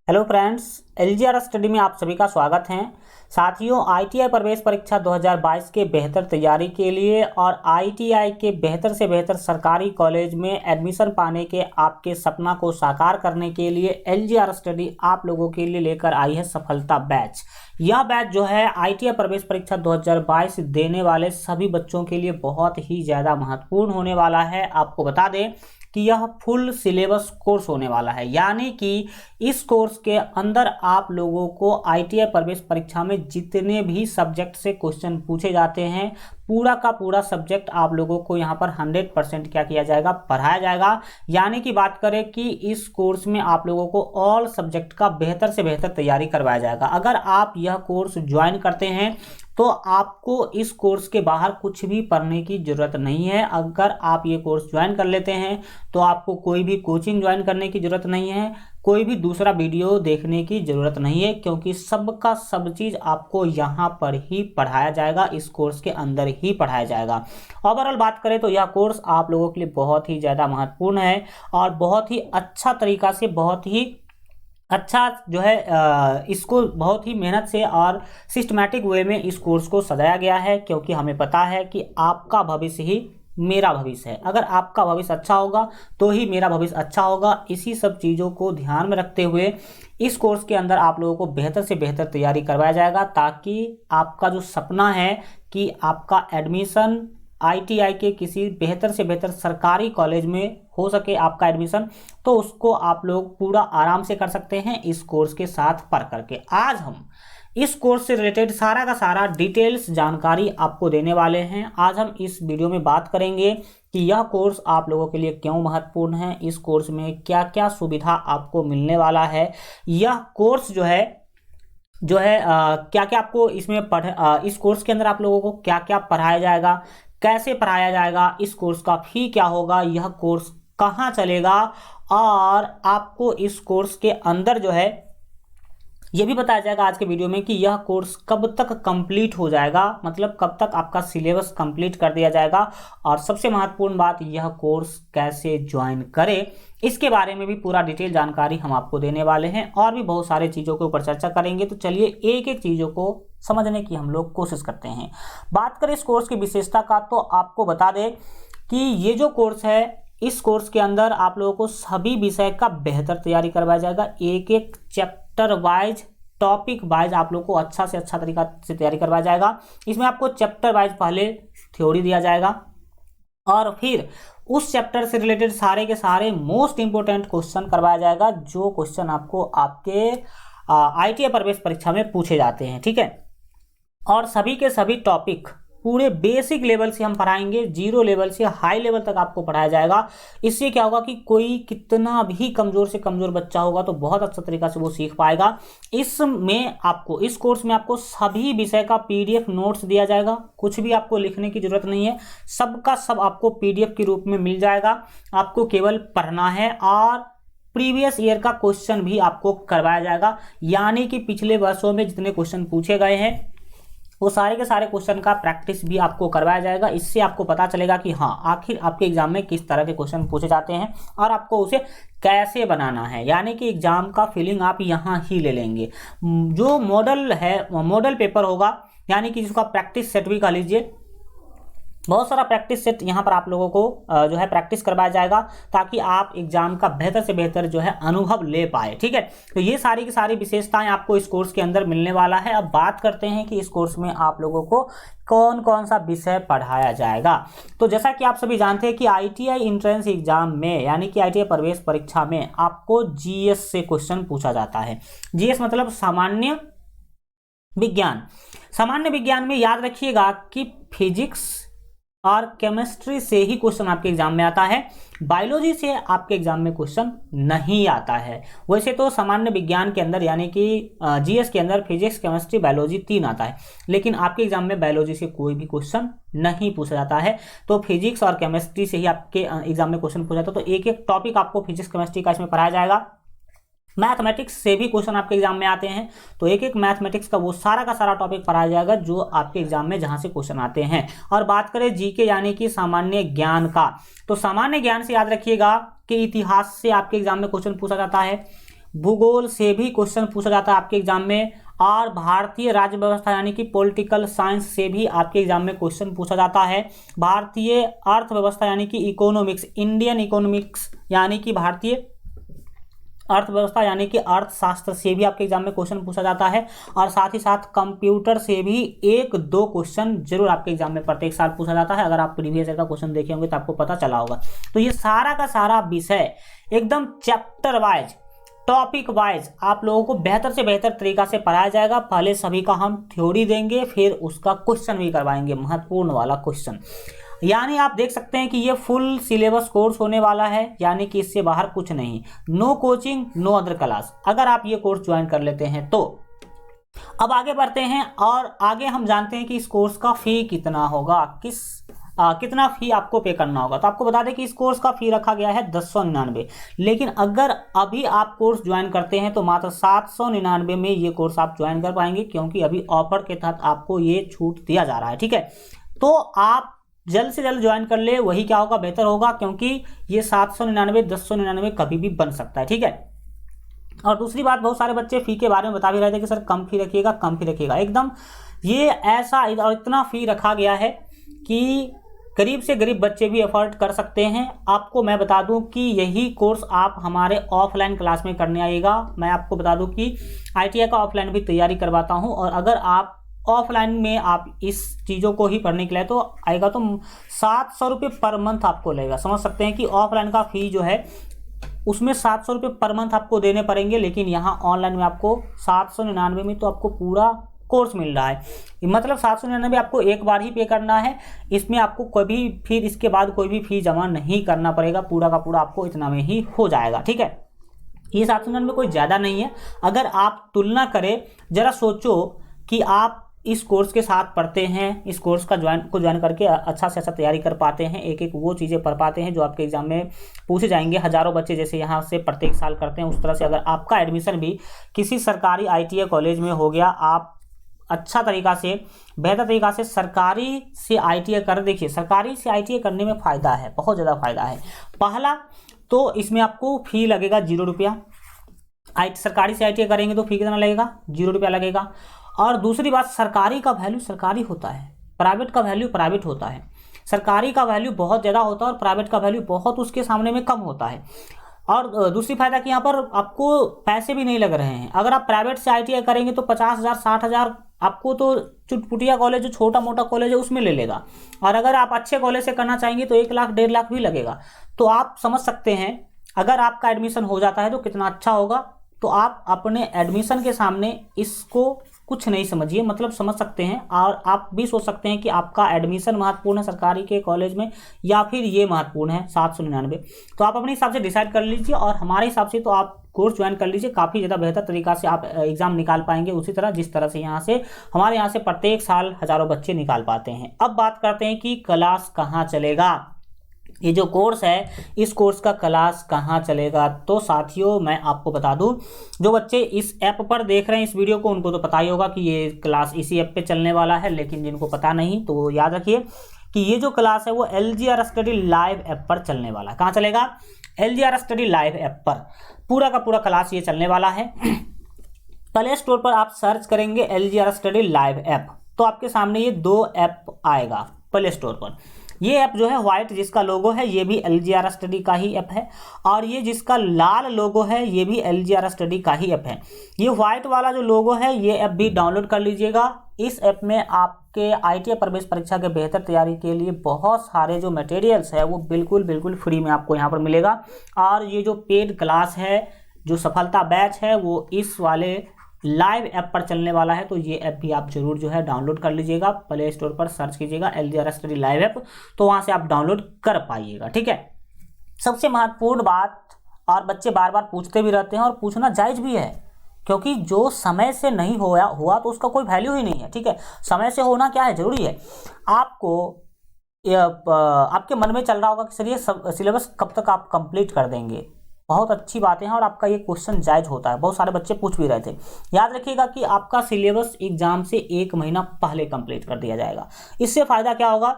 Hello friends, LGR study में आप सभी का स्वागत है। साथियों, आईटीआई प्रवेश परीक्षा 2022 के बेहतर तैयारी के लिए और आईटीआई के बेहतर से बेहतर सरकारी कॉलेज में एडमिशन पाने के आपके सपना को साकार करने के लिए एलजीआर स्टडी आप लोगों के लिए लेकर आई है सफलता बैच। यह बैच जो है आईटीआई प्रवेश परीक्षा 2022 देने वाले सभी बच्चों के लिए बहुत ही ज़्यादा महत्वपूर्ण होने वाला है। आपको बता दें कि यह फुल सिलेबस कोर्स होने वाला है, यानी कि इस कोर्स के अंदर आप लोगों को आईटीआई प्रवेश परीक्षा में जितने भी सब्जेक्ट से क्वेश्चन पूछे जाते हैं, पूरा का पूरा सब्जेक्ट आप लोगों को यहाँ पर 100% क्या किया जाएगा, पढ़ाया जाएगा। यानी कि बात करें कि इस कोर्स में आप लोगों को ऑल सब्जेक्ट का बेहतर से बेहतर तैयारी करवाया जाएगा। अगर आप यह कोर्स ज्वाइन करते हैं तो आपको इस कोर्स के बाहर कुछ भी पढ़ने की ज़रूरत नहीं है। अगर आप ये कोर्स ज्वाइन कर लेते हैं तो आपको कोई भी कोचिंग ज्वाइन करने की ज़रूरत नहीं है, कोई भी दूसरा वीडियो देखने की ज़रूरत नहीं है, क्योंकि सबका सब चीज़ आपको यहाँ पर ही पढ़ाया जाएगा, इस कोर्स के अंदर ही पढ़ाया जाएगा। ओवरऑल बात करें तो यह कोर्स आप लोगों के लिए बहुत ही ज़्यादा महत्वपूर्ण है और बहुत ही अच्छा तरीका से, बहुत ही अच्छा जो है इसको बहुत ही मेहनत से और सिस्टमैटिक वे में इस कोर्स को सजाया गया है, क्योंकि हमें पता है कि आपका भविष्य ही मेरा भविष्य है। अगर आपका भविष्य अच्छा होगा तो ही मेरा भविष्य अच्छा होगा। इसी सब चीज़ों को ध्यान में रखते हुए इस कोर्स के अंदर आप लोगों को बेहतर से बेहतर तैयारी करवाया जाएगा, ताकि आपका जो सपना है कि आपका एडमिशन आईटीआई के किसी बेहतर से बेहतर सरकारी कॉलेज में हो सके आपका एडमिशन, तो उसको आप लोग पूरा आराम से कर सकते हैं इस कोर्स के साथ पढ़ करके। आज हम इस कोर्स से रिलेटेड सारा का सारा डिटेल्स जानकारी आपको देने वाले हैं। आज हम इस वीडियो में बात करेंगे कि यह कोर्स आप लोगों के लिए क्यों महत्वपूर्ण है, इस कोर्स में क्या क्या सुविधा आपको मिलने वाला है, यह कोर्स जो है क्या क्या आपको इसमें इस कोर्स के अंदर आप लोगों को क्या क्या पढ़ाया जाएगा, कैसे पढ़ाया जाएगा, इस कोर्स का फी क्या होगा, यह कोर्स कहाँ चलेगा, और आपको इस कोर्स के अंदर जो है यह भी बताया जाएगा आज के वीडियो में कि यह कोर्स कब तक कंप्लीट हो जाएगा, मतलब कब तक आपका सिलेबस कंप्लीट कर दिया जाएगा, और सबसे महत्वपूर्ण बात, यह कोर्स कैसे ज्वाइन करें, इसके बारे में भी पूरा डिटेल जानकारी हम आपको देने वाले हैं। और भी बहुत सारे चीज़ों के ऊपर चर्चा करेंगे, तो चलिए एक एक चीज़ों को समझने की हम लोग कोशिश करते हैं। बात करें इस कोर्स की विशेषता का, तो आपको बता दें कि ये जो कोर्स है, इस कोर्स के अंदर आप लोगों को सभी विषय का बेहतर तैयारी करवाया जाएगा। एक एक चैप्टर वाइज, टॉपिक वाइज आप लोग को अच्छा से अच्छा तरीका से तैयारी करवाया जाएगा। इसमें आपको चैप्टर वाइज पहले थ्योरी दिया जाएगा और फिर उस चैप्टर से रिलेटेड सारे के सारे मोस्ट इंपोर्टेंट क्वेश्चन करवाया जाएगा, जो क्वेश्चन आपको आपके आईटीआई प्रवेश परीक्षा में पूछे जाते हैं। ठीक है, और सभी के सभी टॉपिक पूरे बेसिक लेवल से हम पढ़ाएंगे, जीरो लेवल से हाई लेवल तक आपको पढ़ाया जाएगा। इससे क्या होगा कि कोई कितना भी कमज़ोर से कमज़ोर बच्चा होगा तो बहुत अच्छा तरीका से वो सीख पाएगा। इसमें आपको, इस कोर्स में आपको सभी विषय का पीडीएफ नोट्स दिया जाएगा, कुछ भी आपको लिखने की ज़रूरत नहीं है, सबका सब आपको पीडीएफ के रूप में मिल जाएगा। आपको केवल पढ़ना है और प्रीवियस ईयर का क्वेश्चन भी आपको करवाया जाएगा, यानी कि पिछले वर्षों में जितने क्वेश्चन पूछे गए हैं वो सारे के सारे क्वेश्चन का प्रैक्टिस भी आपको करवाया जाएगा। इससे आपको पता चलेगा कि हाँ, आखिर आपके एग्जाम में किस तरह के क्वेश्चन पूछे जाते हैं और आपको उसे कैसे बनाना है, यानी कि एग्जाम का फीलिंग आप यहाँ ही ले लेंगे। जो मॉडल है, मॉडल पेपर होगा, यानी कि जिसका प्रैक्टिस सेट भी कह लीजिए, बहुत सारा प्रैक्टिस सेट यहाँ पर आप लोगों को जो है प्रैक्टिस करवाया जाएगा, ताकि आप एग्जाम का बेहतर से बेहतर जो है अनुभव ले पाए। ठीक है, तो ये सारी की सारी विशेषताएं आपको इस कोर्स के अंदर मिलने वाला है। अब बात करते हैं कि इस कोर्स में आप लोगों को कौन कौन सा विषय पढ़ाया जाएगा। तो जैसा कि आप सभी जानते हैं कि आईटीआई एंट्रेंस एग्जाम में, यानी कि आईटीआई प्रवेश परीक्षा में आपको जीएस से क्वेश्चन पूछा जाता है। जीएस मतलब सामान्य विज्ञान। सामान्य विज्ञान में याद रखिएगा कि फिजिक्स और केमिस्ट्री से ही क्वेश्चन आपके एग्जाम में आता है, बायोलॉजी से आपके एग्जाम में क्वेश्चन नहीं आता है। वैसे तो सामान्य विज्ञान के अंदर, यानी कि जीएस के अंदर फिजिक्स, केमिस्ट्री, बायोलॉजी 3 आता है, लेकिन आपके एग्जाम में बायोलॉजी से कोई भी क्वेश्चन नहीं पूछा जाता है। तो फिजिक्स और केमिस्ट्री से ही आपके एग्जाम में क्वेश्चन पूछा जाता है। तो एक एक टॉपिक आपको फिजिक्स केमिस्ट्री का इसमें पढ़ाया जाएगा। मैथमेटिक्स से भी क्वेश्चन आपके एग्जाम में आते हैं, तो एक एक मैथमेटिक्स का वो सारा का सारा टॉपिक पढ़ाया जाएगा जो आपके एग्जाम में जहां से क्वेश्चन आते हैं। और बात करें जीके यानी कि सामान्य ज्ञान का, तो सामान्य ज्ञान से याद रखिएगा कि इतिहास से आपके एग्जाम में क्वेश्चन पूछा जाता है, भूगोल से भी क्वेश्चन पूछा जाता है आपके एग्जाम में, और भारतीय राज्य व्यवस्था यानी कि पॉलिटिकल साइंस से भी आपके एग्जाम में क्वेश्चन पूछा जाता है। भारतीय अर्थव्यवस्था यानी कि इकोनॉमिक्स, इंडियन इकोनॉमिक्स यानी कि भारतीय अर्थव्यवस्था यानी कि अर्थशास्त्र से भी आपके एग्जाम में क्वेश्चन पूछा जाता है। और साथ ही साथ कंप्यूटर से भी 1-2 क्वेश्चन जरूर आपके एग्जाम में प्रत्येक साल पूछा जाता है। अगर आप प्रीवियस ईयर का क्वेश्चन देखे होंगे तो आपको पता चला होगा। तो ये सारा का सारा विषय एकदम चैप्टर वाइज, टॉपिक वाइज आप लोगों को बेहतर से बेहतर तरीका से पढ़ाया जाएगा। पहले सभी का हम थ्योरी देंगे, फिर उसका क्वेश्चन भी करवाएंगे, महत्वपूर्ण वाला क्वेश्चन। यानी आप देख सकते हैं कि ये फुल सिलेबस कोर्स होने वाला है, यानी कि इससे बाहर कुछ नहीं। No coaching, no other class. अगर आप ये कोर्स ज्वाइन कर लेते हैं तो अब आगे बढ़ते हैं और आगे हम जानते हैं कि इस कोर्स का फी कितना होगा, कितना फी आपको पे करना होगा। तो आपको बता दें कि इस कोर्स का फी रखा गया है 1099, लेकिन अगर अभी आप कोर्स ज्वाइन करते हैं तो मात्र 799 में ये कोर्स आप ज्वाइन कर पाएंगे, क्योंकि अभी ऑफर के तहत आपको ये छूट दिया जा रहा है। ठीक है, तो आप जल्द से जल्द ज्वाइन कर ले, वही क्या होगा, बेहतर होगा, क्योंकि ये 799 1099 कभी भी बन सकता है। ठीक है, और दूसरी बात, बहुत सारे बच्चे फी के बारे में बता भी रहे थे कि सर कम फी रखिएगा, कम फी रखिएगा। एकदम ये ऐसा और इतना फी रखा गया है कि गरीब से गरीब बच्चे भी अफोर्ड कर सकते हैं। आपको मैं बता दूं कि यही कोर्स आप हमारे ऑफलाइन क्लास में करने आइएगा। मैं आपको बता दूं कि ITI का ऑफलाइन भी तैयारी करवाता हूं, और अगर आप ऑफलाइन में आप इस चीज़ों को ही पढ़ने के लिए तो आएगा तो 700 रुपये पर मंथ आपको लगेगा। समझ सकते हैं कि ऑफलाइन का फी जो है उसमें 700 रुपये पर मंथ आपको देने पड़ेंगे, लेकिन यहाँ ऑनलाइन में आपको 799 में तो आपको पूरा कोर्स मिल रहा है। मतलब 799 आपको एक बार ही पे करना है, इसमें आपको कभी फिर इसके बाद कोई भी फी जमा नहीं करना पड़ेगा, पूरा का पूरा आपको इतना में ही हो जाएगा। ठीक है, ये 799 कोई ज़्यादा नहीं है। अगर आप तुलना करें, ज़रा सोचो कि आप इस कोर्स के साथ पढ़ते हैं, इस कोर्स का ज्वाइन करके अच्छा से अच्छा तैयारी कर पाते हैं, एक एक वो चीज़ें पढ़ पाते हैं जो आपके एग्जाम में पूछे जाएंगे। हज़ारों बच्चे जैसे यहाँ से प्रत्येक साल करते हैं, उस तरह से अगर आपका एडमिशन भी किसी सरकारी ITI कॉलेज में हो गया, आप अच्छा तरीका से, बेहतर तरीका से सरकारी से ITI कर देखिए। सरकारी से ITI करने में फ़ायदा है, बहुत ज़्यादा फ़ायदा है। पहला तो इसमें आपको फ़ी लगेगा 0 रुपया। सरकारी से ITI करेंगे तो फ़ी कितना लगेगा, 0 रुपया लगेगा। और दूसरी बात, सरकारी का वैल्यू सरकारी होता है, प्राइवेट का वैल्यू प्राइवेट होता है। सरकारी का वैल्यू बहुत ज़्यादा होता है और प्राइवेट का वैल्यू बहुत उसके सामने में कम होता है। और दूसरी फायदा कि यहाँ पर आपको पैसे भी नहीं लग रहे हैं। अगर आप प्राइवेट से ITI करेंगे तो 50,000 60,000 आपको तो चुटपुटिया कॉलेज जो छोटा मोटा कॉलेज है उसमें ले लेगा, और अगर आप अच्छे कॉलेज से करना चाहेंगे तो 1 लाख 1.5 लाख भी लगेगा। तो आप समझ सकते हैं अगर आपका एडमिशन हो जाता है तो कितना अच्छा होगा। तो आप अपने एडमिशन के सामने इसको कुछ नहीं समझिए, मतलब समझ सकते हैं, और आप भी सोच सकते हैं कि आपका एडमिशन महत्वपूर्ण है सरकारी के कॉलेज में या फिर ये महत्वपूर्ण है 799। तो आप अपने हिसाब से डिसाइड कर लीजिए, और हमारे हिसाब से तो आप कोर्स ज्वाइन कर लीजिए। काफ़ी ज़्यादा बेहतर तरीका से आप एग्ज़ाम निकाल पाएंगे, उसी तरह जिस तरह से हमारे यहाँ से प्रत्येक साल हज़ारों बच्चे निकाल पाते हैं। अब बात करते हैं कि क्लास कहाँ चलेगा, ये जो कोर्स है इस कोर्स का क्लास कहाँ चलेगा। तो साथियों मैं आपको बता दूं, जो बच्चे इस ऐप पर देख रहे हैं इस वीडियो को, उनको तो पता ही होगा कि ये क्लास इसी ऐप पे चलने वाला है, लेकिन जिनको पता नहीं तो याद रखिए कि ये जो क्लास है वो LGR स्टडी लाइव ऐप पर चलने वाला है। कहाँ चलेगा, LGR स्टडी लाइव ऐप पर पूरा का पूरा क्लास ये चलने वाला है। प्ले स्टोर पर आप सर्च करेंगे LGR स्टडी लाइव ऐप, तो आपके सामने ये 2 ऐप आएगा प्ले स्टोर पर। ये ऐप जो है व्हाइट जिसका लोगो है ये भी LGR स्टडी का ही ऐप है, और ये जिसका लाल लोगो है ये भी LGR स्टडी का ही ऐप है। ये व्हाइट वाला जो लोगो है ये ऐप भी डाउनलोड कर लीजिएगा। इस ऐप में आपके ITI प्रवेश परीक्षा के बेहतर तैयारी के लिए बहुत सारे जो मटेरियल्स है वो बिल्कुल फ्री में आपको यहाँ पर मिलेगा। और ये जो पेड क्लास है, जो सफलता बैच है, वो इस वाले लाइव ऐप पर चलने वाला है। तो ये ऐप भी आप जरूर जो है डाउनलोड कर लीजिएगा। प्ले स्टोर पर सर्च कीजिएगा LGR स्टडी लाइव ऐप, तो वहाँ से आप डाउनलोड कर पाइएगा। ठीक है, सबसे महत्वपूर्ण बात, और बच्चे बार बार पूछते भी रहते हैं और पूछना जायज़ भी है, क्योंकि जो समय से नहीं हुआ तो उसका कोई वैल्यू ही नहीं है। ठीक है, समय से होना क्या है, ज़रूरी है। आपको आपके मन में चल रहा होगा कि सर ये सिलेबस कब तक आप कंप्लीट कर देंगे, बहुत अच्छी बातें हैं, और आपका ये क्वेश्चन जायज़ होता है। बहुत सारे बच्चे पूछ भी रहे थे। याद रखिएगा कि आपका सिलेबस एग्जाम से 1 महीना पहले कंप्लीट कर दिया जाएगा। इससे फ़ायदा क्या होगा,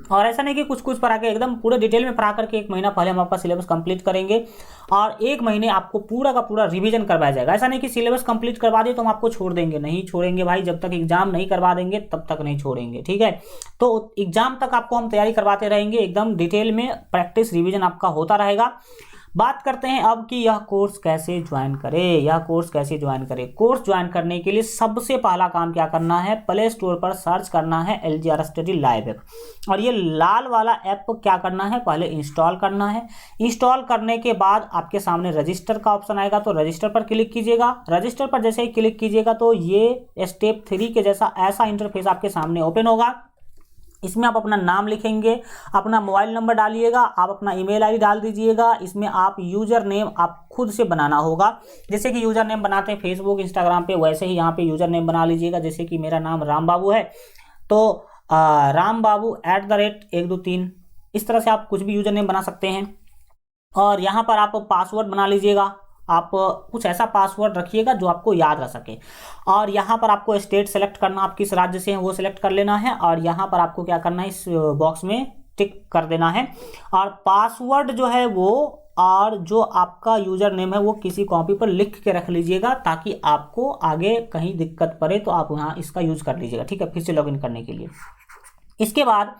और ऐसा नहीं कि कुछ कुछ पढ़ा के, एकदम पूरे डिटेल में पढ़ा करके 1 महीना पहले हम आपका सिलेबस कंप्लीट करेंगे और 1 महीने आपको पूरा का पूरा रिवीजन करवाया जाएगा। ऐसा नहीं कि सिलेबस कंप्लीट करवा दिए तो हम आपको छोड़ देंगे, नहीं छोड़ेंगे भाई, जब तक एग्जाम नहीं करवा देंगे तब तक नहीं छोड़ेंगे, ठीक है। तो एग्जाम तक आपको हम तैयारी करवाते रहेंगे, एकदम डिटेल में प्रैक्टिस रिविजन आपका होता रहेगा। बात करते हैं अब कि यह कोर्स कैसे ज्वाइन करें, यह कोर्स कैसे ज्वाइन करें। कोर्स ज्वाइन करने के लिए सबसे पहला काम क्या करना है, प्ले स्टोर पर सर्च करना है LGR स्टडी लाइव ऐप, और ये लाल वाला ऐप क्या करना है, पहले इंस्टॉल करना है। इंस्टॉल करने के बाद आपके सामने रजिस्टर का ऑप्शन आएगा, तो रजिस्टर पर क्लिक कीजिएगा। रजिस्टर पर जैसे ही क्लिक कीजिएगा तो ये स्टेप 3 के जैसा ऐसा इंटरफेस आपके सामने ओपन होगा। इसमें आप अपना नाम लिखेंगे, अपना मोबाइल नंबर डालिएगा, आप अपना ईमेल आईडी डाल दीजिएगा। इसमें आप यूजर नेम आप खुद से बनाना होगा, जैसे कि यूजर नेम बनाते हैं फेसबुक इंस्टाग्राम पे, वैसे ही यहाँ पे यूजर नेम बना लीजिएगा। जैसे कि मेरा नाम राम बाबू है, तो राम बाबू @123, इस तरह से आप कुछ भी यूजर नेम बना सकते हैं। और यहाँ पर आप पासवर्ड बना लीजिएगा, आप कुछ ऐसा पासवर्ड रखिएगा जो आपको याद रह सके। और यहाँ पर आपको स्टेट सेलेक्ट करना, आप किस राज्य से हैं वो सिलेक्ट कर लेना है, और यहाँ पर आपको क्या करना है, इस बॉक्स में टिक कर देना है। और पासवर्ड जो है वो, और जो आपका यूजर नेम है वो किसी कॉपी पर लिख के रख लीजिएगा, ताकि आपको आगे कहीं दिक्कत पड़े तो आप यहाँ इसका यूज कर लीजिएगा, ठीक है, फिर से लॉगिन करने के लिए। इसके बाद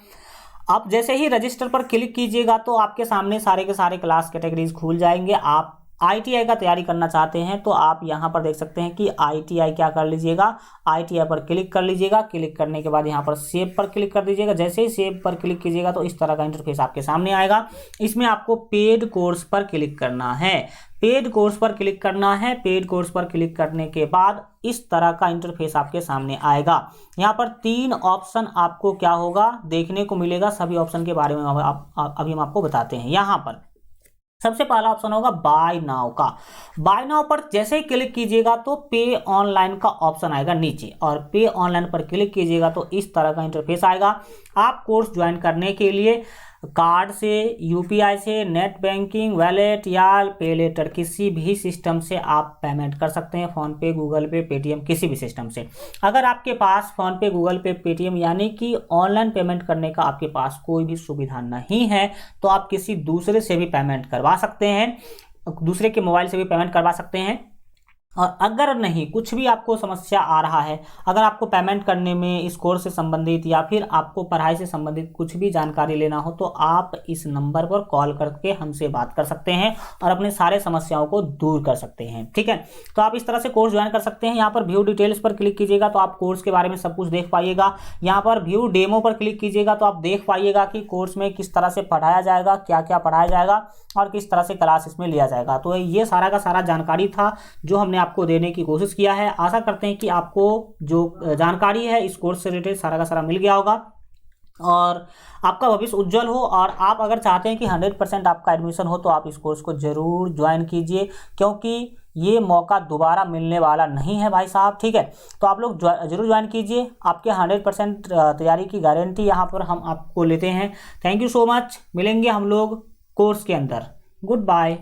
आप जैसे ही रजिस्टर पर क्लिक कीजिएगा तो आपके सामने सारे के सारे क्लास कैटेगरीज खुल जाएंगे। आप ITI का तैयारी करना चाहते हैं तो आप यहाँ पर देख सकते हैं कि ITI क्या कर लीजिएगा, ITI पर क्लिक कर लीजिएगा। क्लिक करने के बाद यहाँ पर सेव पर क्लिक कर दीजिएगा। जैसे ही सेव पर क्लिक कीजिएगा तो इस तरह का इंटरफेस आपके सामने आएगा। इसमें आपको पेड कोर्स पर क्लिक करना है, पेड कोर्स पर क्लिक करना है। पेड कोर्स पर क्लिक करने के बाद इस तरह का इंटरफेस आपके सामने आएगा। यहाँ पर 3 ऑप्शन आपको क्या होगा देखने को मिलेगा। सभी ऑप्शन के बारे में अभी हम आपको बताते हैं। यहाँ पर सबसे पहला ऑप्शन होगा बाय नाउ का। बाय नाउ पर जैसे ही क्लिक कीजिएगा तो पे ऑनलाइन का ऑप्शन आएगा नीचे, और पे ऑनलाइन पर क्लिक कीजिएगा तो इस तरह का इंटरफेस आएगा। आप कोर्स ज्वाइन करने के लिए कार्ड से, UPI से, नेट बैंकिंग, वॉलेट या पे लेटर किसी भी सिस्टम से आप पेमेंट कर सकते हैं। फ़ोनपे, गूगल पे, पेटीएम, किसी भी सिस्टम से। अगर आपके पास फ़ोनपे, गूगल पे, पेटीएम यानी कि ऑनलाइन पेमेंट करने का आपके पास कोई भी सुविधा नहीं है तो आप किसी दूसरे से भी पेमेंट करवा सकते हैं, दूसरे के मोबाइल से भी पेमेंट करवा सकते हैं। और अगर नहीं, कुछ भी आपको समस्या आ रहा है, अगर आपको पेमेंट करने में इस कोर्स से संबंधित या फिर आपको पढ़ाई से संबंधित कुछ भी जानकारी लेना हो तो आप इस नंबर पर कॉल करके हमसे बात कर सकते हैं और अपने सारे समस्याओं को दूर कर सकते हैं, ठीक है। तो आप इस तरह से कोर्स ज्वाइन कर सकते हैं। यहाँ पर व्यू डिटेल्स पर क्लिक कीजिएगा तो आप कोर्स के बारे में सब कुछ देख पाइएगा। यहाँ पर व्यू डेमो पर क्लिक कीजिएगा तो आप देख पाइएगा कि कोर्स में किस तरह से पढ़ाया जाएगा, क्या क्या पढ़ाया जाएगा और किस तरह से क्लास इसमें लिया जाएगा। तो ये सारा का सारा जानकारी था जो हमने आपको देने की कोशिश किया है। आशा करते हैं कि आपको जो जानकारी है इस कोर्स से रिलेटेड सारा का सारा मिल गया होगा और आपका भविष्य उज्जवल हो। और आप अगर चाहते हैं कि 100% आपका एडमिशन हो तो आप इस कोर्स को जरूर ज्वाइन कीजिए, क्योंकि ये मौका दोबारा मिलने वाला नहीं है भाई साहब, ठीक है। तो आप लोग जरूर ज्वाइन कीजिए, आपके 100% तैयारी की गारंटी यहाँ पर हम आपको लेते हैं। थैंक यू सो मच, मिलेंगे हम लोग कोर्स के अंदर। Good bye.